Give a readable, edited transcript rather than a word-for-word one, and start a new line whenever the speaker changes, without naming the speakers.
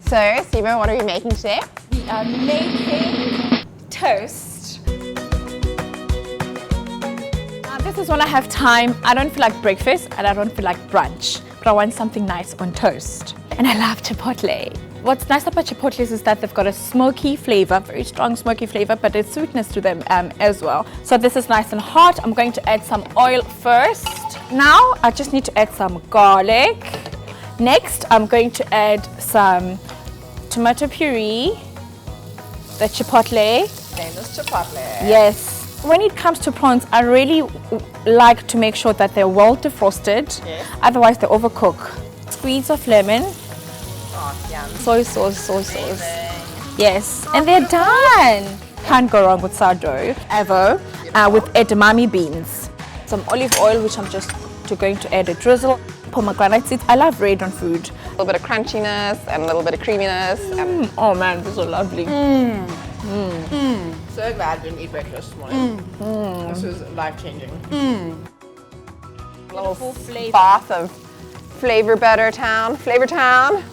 So, Siba, what are we making today?
We are making toast. This is when I have time. I don't feel like breakfast and I don't feel like brunch, but I want something nice on toast. And I love chipotle. What's nice about chipotles is that they've got a smoky flavor, very strong smoky flavor, but there's sweetness to them as well. So this is nice and hot. I'm going to add some oil first. Now I just need to add some garlic. Next, I'm going to add some tomato puree, the chipotle.
Famous chipotle.
Yes. When it comes to prawns, I really like to make sure that they're well defrosted.
Yes.
Otherwise, they overcook. Squeeze of lemon.
Oh, yum.
Soy sauce. Yes, and they're done. Can't go wrong with sourdough. Avo with edamame beans. Some olive oil, which I'm just going to add a drizzle. Pomegranate seeds. I love red on food.
A little bit of crunchiness and a little bit of creaminess.
Oh man, this is so lovely.
So glad I didn't eat breakfast this morning. This is life-changing.
A little bath of Flavor Town.